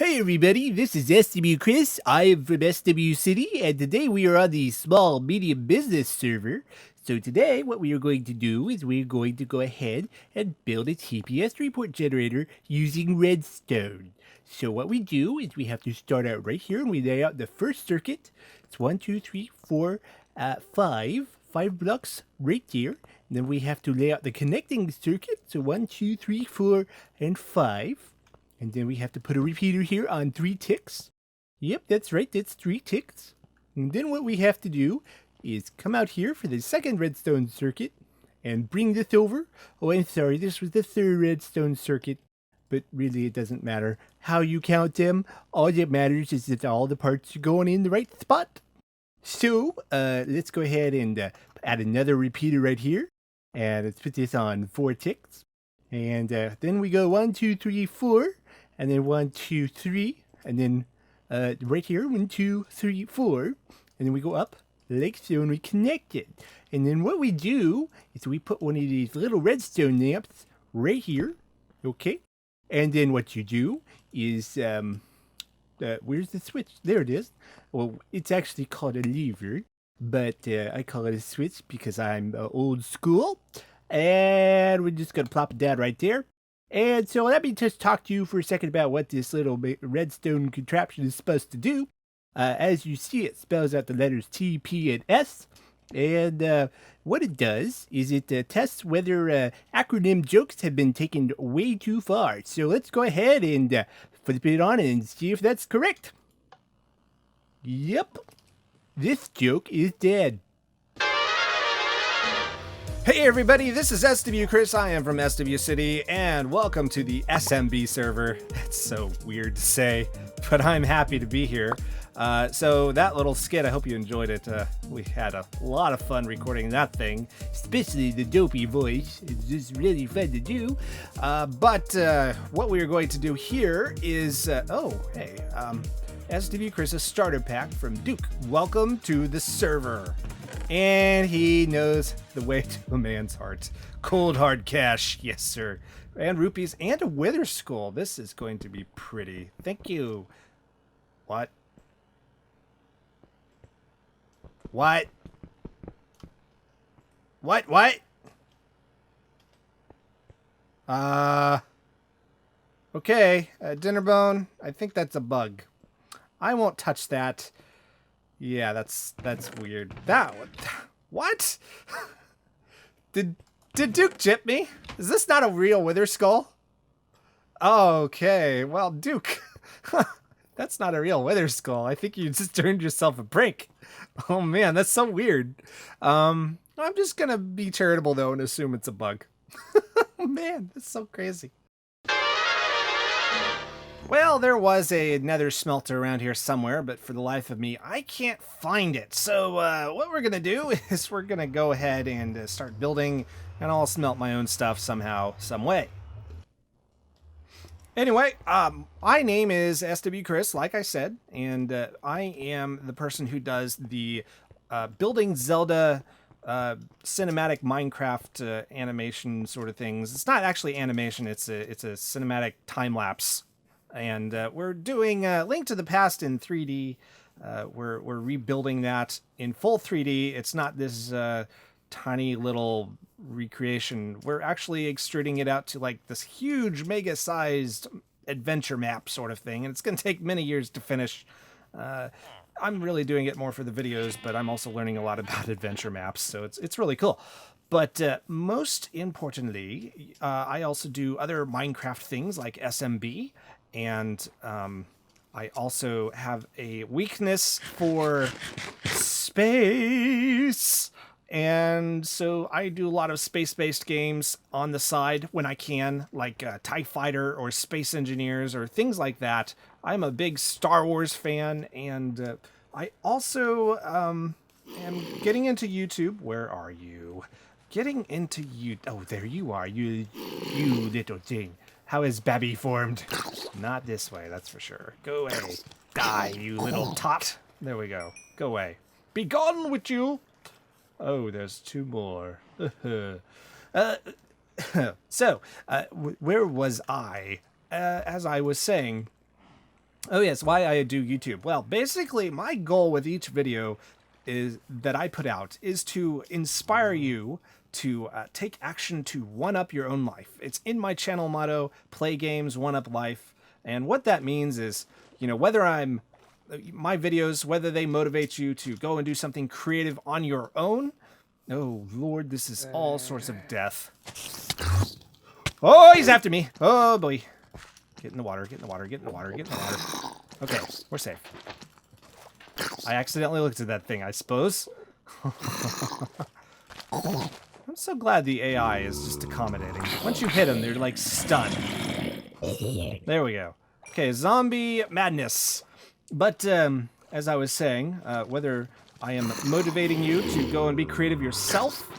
Hey everybody, this is SWChris. I am from SW City, and today we are on the small medium business server. So today what we are going to do is we're going to go ahead and build a TPS report generator using redstone. So what we do is we have to start out right here and we lay out the first circuit. It's 1, 2, 3, 4, 5 blocks right there. And then we have to lay out the connecting circuit. So 1, 2, 3, 4, and 5. And then we have to put a repeater here on 3 ticks. Yep, that's right, that's 3 ticks. And then what we have to do is come out here for the second redstone circuit and bring this over. Oh, I'm sorry, this was the third redstone circuit. But really, it doesn't matter how you count them. All that matters is that all the parts are going in the right spot. So, let's go ahead and add another repeater right here. And let's put this on 4 ticks. And then we go 1, 2, 3, 4. And then 1, 2, 3, and then right here 1, 2, 3, 4, and then we go up like so, and we connect it. And then what we do is we put one of these little redstone lamps right here, okay? And then what you do is where's the switch? There it is. Well, it's actually called a lever, but I call it a switch because I'm old school. And we're just gonna plop it down right there. And so let me just talk to you for a second about what this little redstone contraption is supposed to do. As you see, it spells out the letters T, P, and S. And what it does is it tests whether acronym jokes have been taken way too far. So let's go ahead and flip it on and see if that's correct. Yep, this joke is dead. Hey everybody, this is SWChris. I am from SW City, and welcome to the SMB server. That's so weird to say, but I'm happy to be here. So that little skit, I hope you enjoyed it. We had a lot of fun recording that thing, especially the dopey voice. It's just really fun to do. But what we are going to do here is, SWChris' starter pack from Duke. Welcome to the server. And he knows the way to a man's heart. Cold hard cash, yes sir. And rupees and a wither skull. This is going to be pretty. Thank you. What? What? What? Okay, dinner bone. I think that's a bug. I won't touch that. Yeah, that's weird. What? Did Duke jip me? Is this not a real wither skull? Okay, well, Duke, that's not a real wither skull. I think you just turned yourself a prank. Oh man, that's so weird. I'm just gonna be charitable though and assume it's a bug. Man, that's so crazy. Well, there was a nether smelter around here somewhere, but for the life of me, I can't find it. So what we're going to do is we're going to go ahead and start building, and I'll smelt my own stuff somehow, some way. Anyway, my name is SWChris, like I said, and I am the person who does the building Zelda cinematic Minecraft animation sort of things. It's not actually animation, it's a cinematic time-lapse. And we're doing Link to the Past in 3D. We're rebuilding that in full 3D. It's not this tiny little recreation. We're actually extruding it out to like this huge, mega-sized adventure map sort of thing. And it's going to take many years to finish. I'm really doing it more for the videos, but I'm also learning a lot about adventure maps. So it's really cool. But most importantly, I also do other Minecraft things like SMB. And I also have a weakness for space. And so I do a lot of space-based games on the side when I can, like TIE Fighter or Space Engineers or things like that. I'm a big Star Wars fan, and I also am getting into YouTube. Where are you? Getting into YouTube. Oh, there you are, you little thing. How is Babby formed? Not this way, that's for sure. Go away. Die, you little tot. There we go. Go away. Be gone with you. Oh, there's 2 more. So, where was I? As I was saying, Oh yes, why I do YouTube. Well, basically my goal with each video is that I put out is to inspire you to take action to one up your own life. It's in my channel motto, play games, one up life. And what that means is, whether my videos, whether they motivate you to go and do something creative on your own. Oh Lord, this is all sorts of death. Oh, he's after me. Oh boy. Get in the water, get in the water, get in the water, get in the water. Okay, we're safe. I accidentally looked at that thing, I suppose. I'm so glad the AI is just accommodating. Once you hit them, they're like stunned. There we go. Okay, zombie madness. But as I was saying, whether I am motivating you to go and be creative yourself,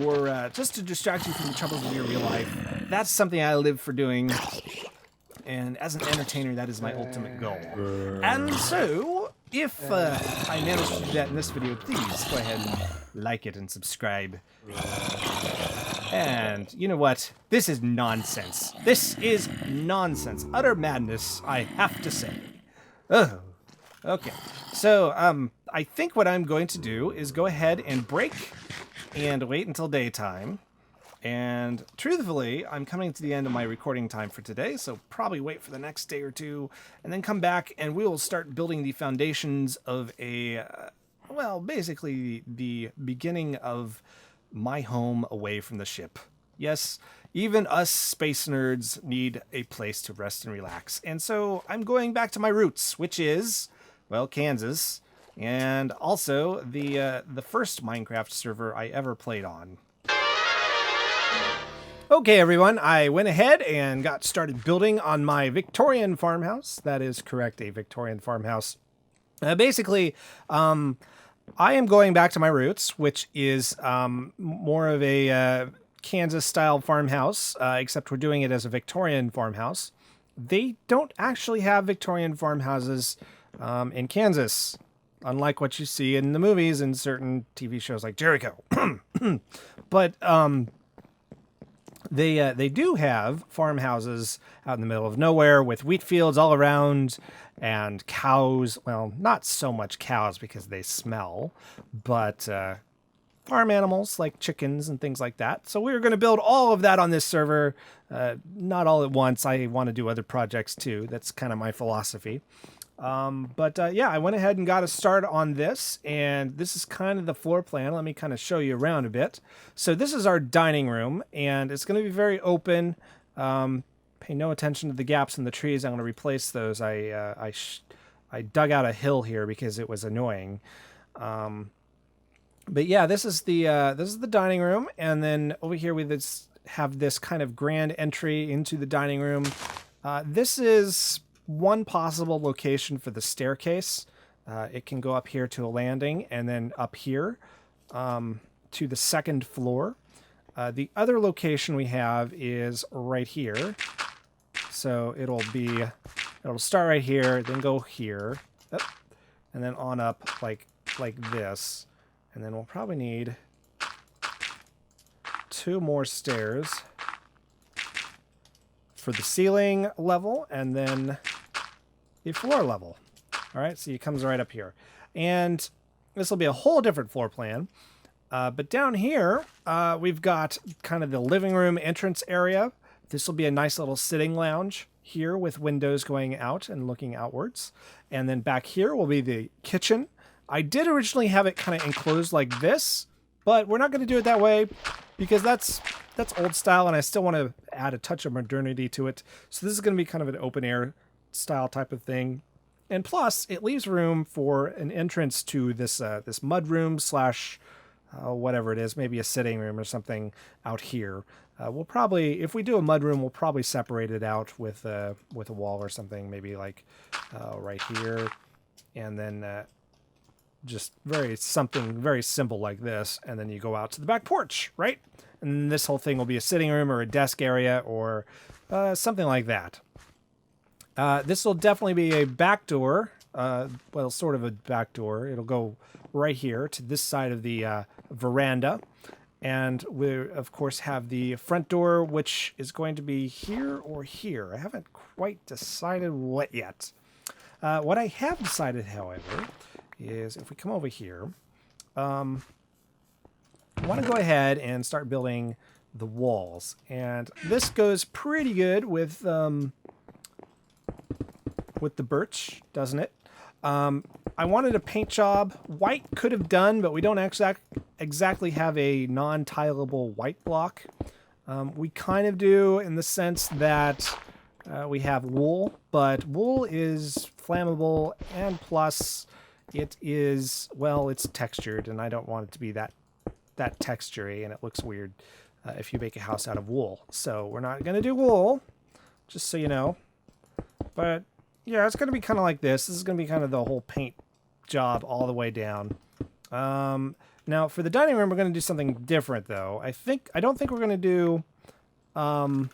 or just to distract you from the troubles of your real life, that's something I live for doing. And as an entertainer, that is my ultimate goal. And so, if I manage to do that in this video, please go ahead and like it and subscribe. And you know what? This is nonsense. This is nonsense. Utter madness, I have to say. Oh, okay. So, I think what I'm going to do is go ahead and break and wait until daytime. And truthfully, I'm coming to the end of my recording time for today, so probably wait for the next day or two, and then come back and we will start building the foundations of well, basically the beginning of my home away from the ship. Yes, even us space nerds need a place to rest and relax. And so I'm going back to my roots, which is, well, Kansas, and also the first Minecraft server I ever played on. Okay, everyone, I went ahead and got started building on my Victorian farmhouse. That is correct, a Victorian farmhouse. Basically, I am going back to my roots, which is more of a Kansas-style farmhouse, except we're doing it as a Victorian farmhouse. They don't actually have Victorian farmhouses in Kansas, unlike what you see in the movies and certain TV shows like Jericho. But they do have farmhouses out in the middle of nowhere with wheat fields all around and cows. Well, not so much cows because they smell, but farm animals like chickens and things like that. So we're going to build all of that on this server, not all at once. I want to do other projects too. That's kind of my philosophy. Yeah, I went ahead and got a start on this, and this is kind of the floor plan. Let me kind of show you around a bit. So this is our dining room, and it's going to be very open. Pay no attention to the gaps in the trees. I'm going to replace those. I dug out a hill here because it was annoying. But yeah, this is the dining room, and then over here we have this kind of grand entry into the dining room. This is one possible location for the staircase. It can go up here to a landing and then up here to the second floor. The other location we have is right here. So it'll start right here, then go here, and then on up like this. And then we'll probably need 2 more stairs for the ceiling level, and then a floor level. All right, so it comes right up here. And this will be a whole different floor plan. But down here, we've got kind of the living room entrance area. This will be a nice little sitting lounge here with windows going out and looking outwards. And then back here will be the kitchen. I did originally have it kind of enclosed like this, but we're not going to do it that way because that's old style, and I still want to add a touch of modernity to it. So this is going to be kind of an open air style type of thing. And plus, it leaves room for an entrance to this this mud room slash whatever it is, maybe a sitting room or something out here. We'll probably, if we do a mud room, we'll probably separate it out with a wall or something, maybe like right here, and then just something very simple like this, and then you go out to the back porch, right? And this whole thing will be a sitting room or a desk area or something like that. This will definitely be a back door, well, sort of a back door. It'll go right here to this side of the veranda. And we, of course, have the front door, which is going to be here or here. I haven't quite decided what yet. What I have decided, however, is if we come over here, I want to go ahead and start building the walls. And this goes pretty good with the birch, doesn't it? I wanted a paint job. White could have done, but we don't exactly have a non-tileable white block. We kind of do in the sense that we have wool, but wool is flammable, and plus it is, well, it's textured, and I don't want it to be that textury, and it looks weird if you make a house out of wool. So we're not going to do wool, just so you know. But yeah, it's going to be kind of like this. This is going to be kind of the whole paint job all the way down. Now for the dining room, we're going to do something different, though. I don't think we're going to do. I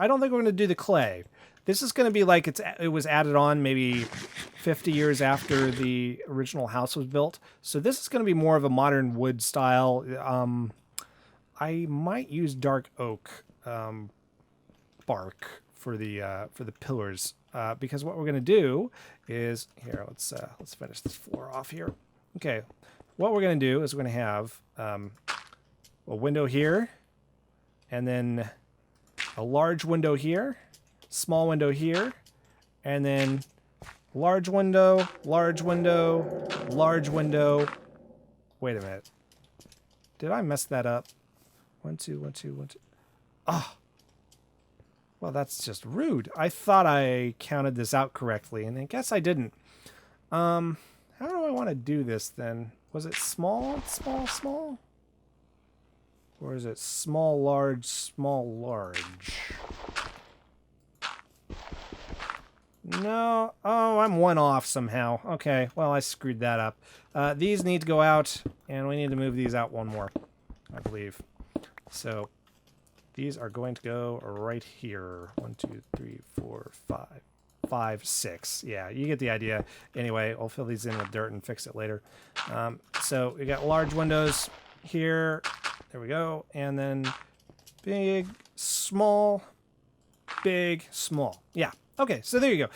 don't think we're going to do the clay. This is going to be like it was added on maybe 50 years after the original house was built. So this is going to be more of a modern wood style. I might use dark oak bark for the pillars because what we're going to do is here. Let's finish this floor off here. Okay, what we're going to do is we're going to have a window here, and then a large window here, small window here, and then large window, large window, large window. Wait a minute. Did I mess that up? 1, 2, 1, 2, 1, 2. Ah. Well, that's just rude. I thought I counted this out correctly, and I guess I didn't. How do I want to do this then? Was it small, small, small? Or is it small, large, large? No. Oh, I'm one off somehow. Okay, well, I screwed that up. These need to go out, and we need to move these out one more, I believe. So these are going to go right here. 1, 2, 3, 4, 5. 5, 6. Yeah, you get the idea. Anyway, I'll fill these in with dirt and fix it later. So we got large windows here. There we go. And then big, small, big, small. Yeah. Okay, so there you go.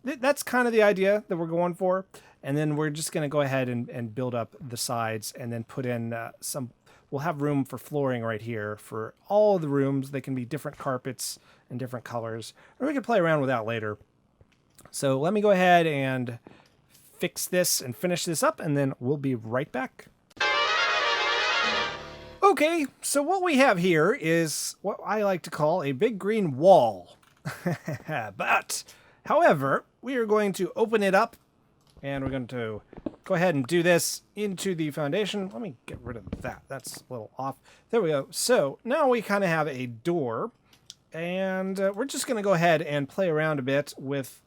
That's kind of the idea that we're going for. And then we're just going to go ahead and build up the sides and then put in we'll have room for flooring right here for all of the rooms. They can be different carpets and different colors. Or we can play around with that later. So let me go ahead and fix this and finish this up, and then we'll be right back. Okay, so what we have here is what I like to call a big green wall. But, however, we are going to open it up, and we're going to go ahead and do this into the foundation. Let me get rid of that. That's a little off. There we go. So now we kind of have a door, and we're just going to go ahead and play around a bit with...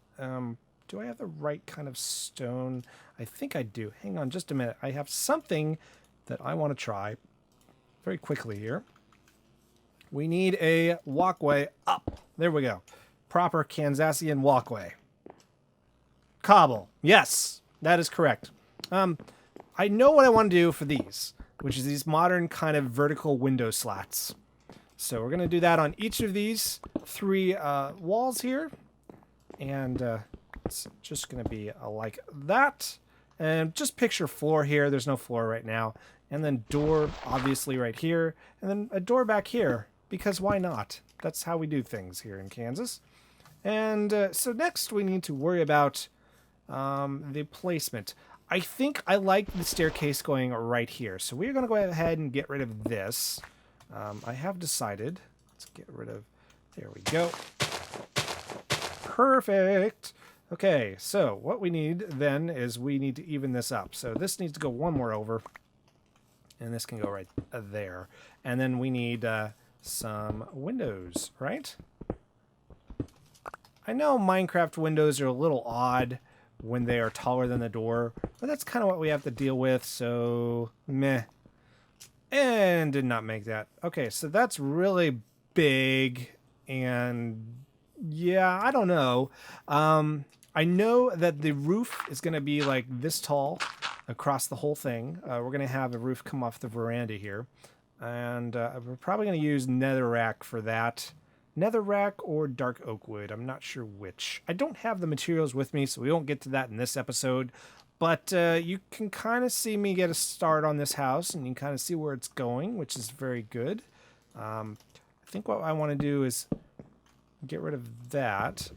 do I have the right kind of stone? I think I do. Hang on just a minute. I have something that I want to try very quickly here. We need a walkway up. There we go. Proper Kansasian walkway. Cobble. Yes, that is correct. I know what I want to do for these, which is these modern kind of vertical window slats. So we're going to do that on each of these 3 walls here. And it's just going to be like that. And just picture floor here. There's no floor right now. And then door, obviously, right here. And then a door back here. Because why not? That's how we do things here in Kansas. And so next we need to worry about the placement. I think I like the staircase going right here. So we're going to go ahead and get rid of this. I have decided. Let's get rid of... There we go. Perfect. Okay, so what we need then is we need to even this up. So this needs to go one more over. And this can go right there. And then we need some windows, right? I know Minecraft windows are a little odd when they are taller than the door, but that's kind of what we have to deal with, so meh. And did not make that. Okay, so that's really big, and yeah, I don't know. I know that the roof is going to be like this tall across the whole thing. We're going to have a roof come off the veranda here, and we're probably going to use netherrack for that. netherrack or dark oak wood. I'm not sure which. I don't have the materials with me, so we won't get to that in this episode. But you can kind of see me get a start on this house, and you can kind of see where it's going, which is very good. I think what I want to do is get rid of that.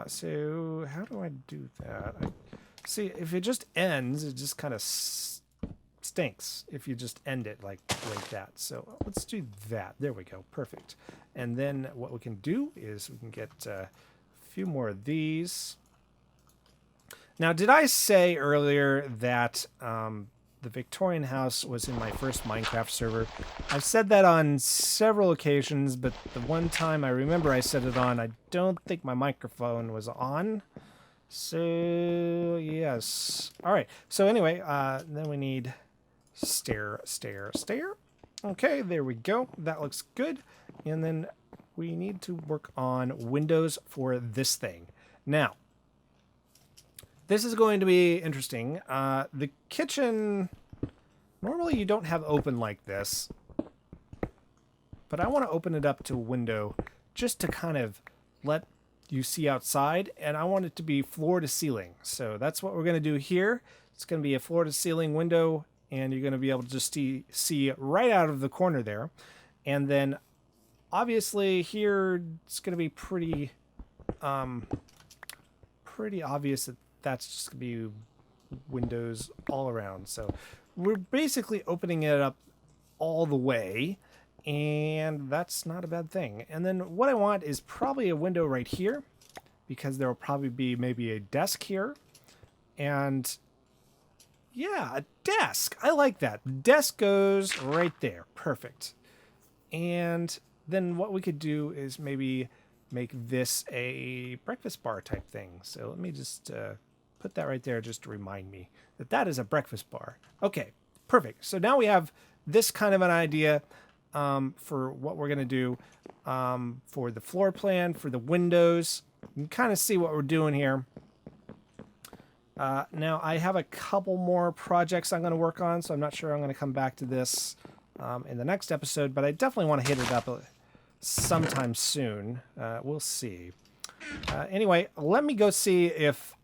So how do I do that? See, if it just ends, it just kind of stinks if you just end it like that. So let's do that. There we go. Perfect. And then what we can do is we can get a few more of these. Now, did I say earlier that the Victorian house was in my first Minecraft server? I've said that on several occasions, but the one time I remember I said it on, I don't think my microphone was on. So, yes. All right. So anyway, then we need stair. Okay, there we go. That looks good. And then we need to work on windows for this thing. Now, this is going to be interesting. The kitchen, normally you don't have open like this, but I want to open it up to a window just to kind of let you see outside, and I want it to be floor to ceiling. So that's what we're going to do here. It's going to be a floor to ceiling window, and you're going to be able to just see right out of the corner there. And then obviously here it's going to be pretty obvious that that's just going to be windows all around. So we're basically opening it up all the way, and that's not a bad thing. And then what I want is probably a window right here, because there will probably be maybe a desk here. And yeah, a desk. I like that. Desk goes right there. Perfect. And then what we could do is maybe make this a breakfast bar type thing. So let me just put that right there just to remind me that that is a breakfast bar. Okay, perfect. So now we have this kind of an idea for what we're going to do for the floor plan, for the windows. You can kind of see what we're doing here. Now, I have a couple more projects I'm going to work on, so I'm not sure I'm going to come back to this in the next episode, but I definitely want to hit it up sometime soon. We'll see. Anyway, let me go see if...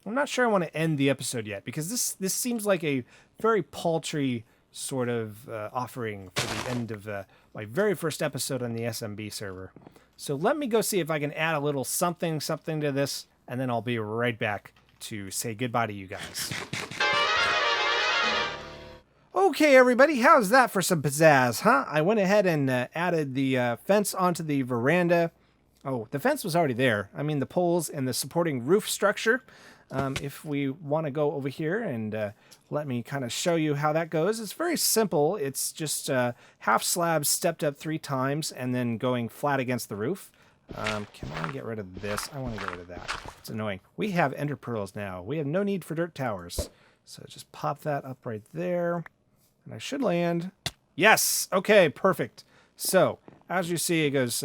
I'm not sure I want to end the episode yet, because this seems like a very paltry sort of offering for the end of my very first episode on the SMB server. So let me go see if I can add a little something to this, and then I'll be right back to say goodbye to you guys. Okay, everybody, how's that for some pizzazz, huh? I went ahead and added the fence onto the veranda. Oh, the fence was already there. I mean, the poles and the supporting roof structure. If we want to go over here and let me kind of show you how that goes, it's very simple. It's just half slabs stepped up 3 times and then going flat against the roof. Can I get rid of this? I want to get rid of that. It's annoying. We have ender pearls now. We have no need for dirt towers. So just pop that up right there. And I should land. Yes! Okay, perfect. So, as you see, it goes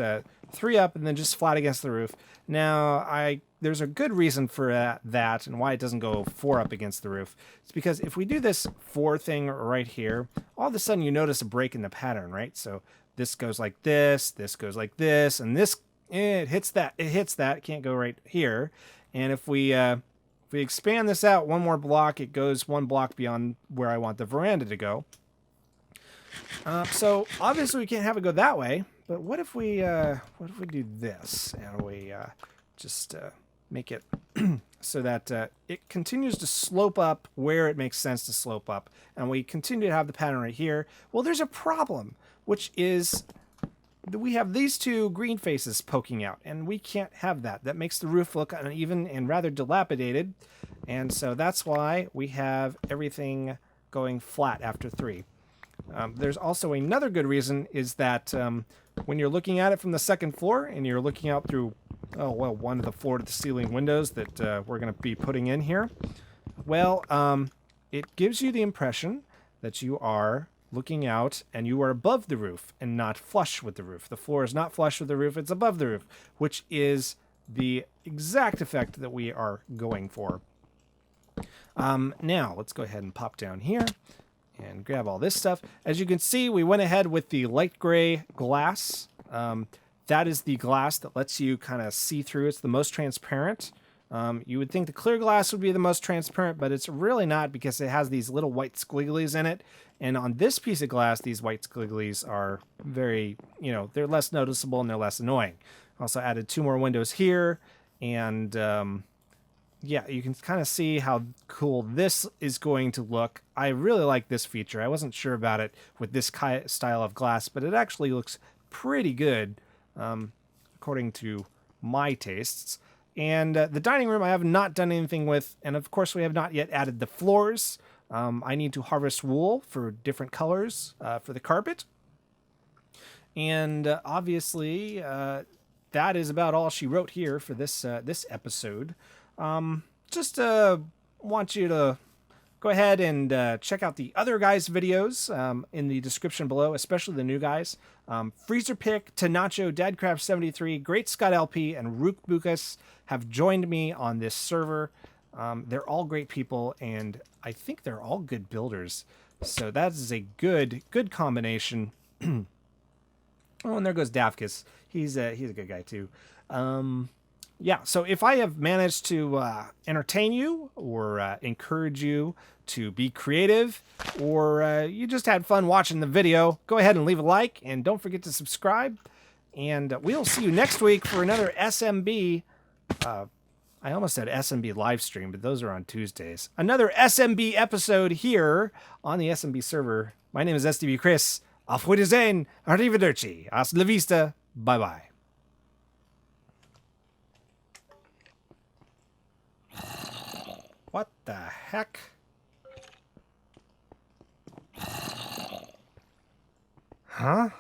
3 up and then just flat against the roof. Now, there's a good reason for that and why it doesn't go 4 up against the roof. It's because if we do this 4 thing right here, all of a sudden you notice a break in the pattern, right? So this goes like this goes like this, and this, it hits that. It can't go right here. And if we expand this out 1 more block, it goes 1 block beyond where I want the veranda to go. So obviously we can't have it go that way. But what if we do this and we just make it so that it continues to slope up where it makes sense to slope up, and we continue to have the pattern right here? Well, there's a problem, which is that we have these 2 green faces poking out, and we can't have that. That makes the roof look uneven and rather dilapidated, and so that's why we have everything going flat after 3. There's also another good reason, is that when you're looking at it from the 2nd floor and you're looking out through, one of the floor to the ceiling windows that we're going to be putting in here, well, it gives you the impression that you are looking out and you are above the roof and not flush with the roof. The floor is not flush with the roof, it's above the roof, which is the exact effect that we are going for. Now, let's go ahead and pop down here and grab all this stuff. As you can see, we went ahead with the light gray glass That is the glass that lets you kind of see through. It's the most transparent. You would think the clear glass would be the most transparent, but it's really not because it has these little white squigglies in it. And on this piece of glass, these white squigglies are very, they're less noticeable and they're less annoying. Also added 2 more windows here. And yeah, you can kind of see how cool this is going to look. I really like this feature. I wasn't sure about it with this style of glass, but it actually looks pretty good according to my tastes. And the dining room I have not done anything with, and of course we have not yet added the floors. I need to harvest wool for different colors for the carpet. And obviously that is about all she wrote here for this episode. Just want you to go ahead and check out the other guys' videos in the description below, especially the new guys. Freezer Pick, Tanacho, Dadcraft73, Great Scott LP, and Rook Bukas have joined me on this server. They're all great people, and I think they're all good builders. So that is a good combination. Oh, and there goes Davkus. He's a good guy too. Yeah, so if I have managed to entertain you or encourage you to be creative, or you just had fun watching the video, go ahead and leave a like, and don't forget to subscribe. And we'll see you next week for another SMB. I almost said SMB live stream, but those are on Tuesdays. Another SMB episode here on the SMB server. My name is SWChris. Auf Wiedersehen, arrivederci, hasta la vista, bye-bye. What the heck? Huh?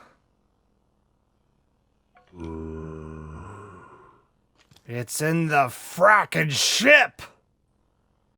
It's in the frackin' ship!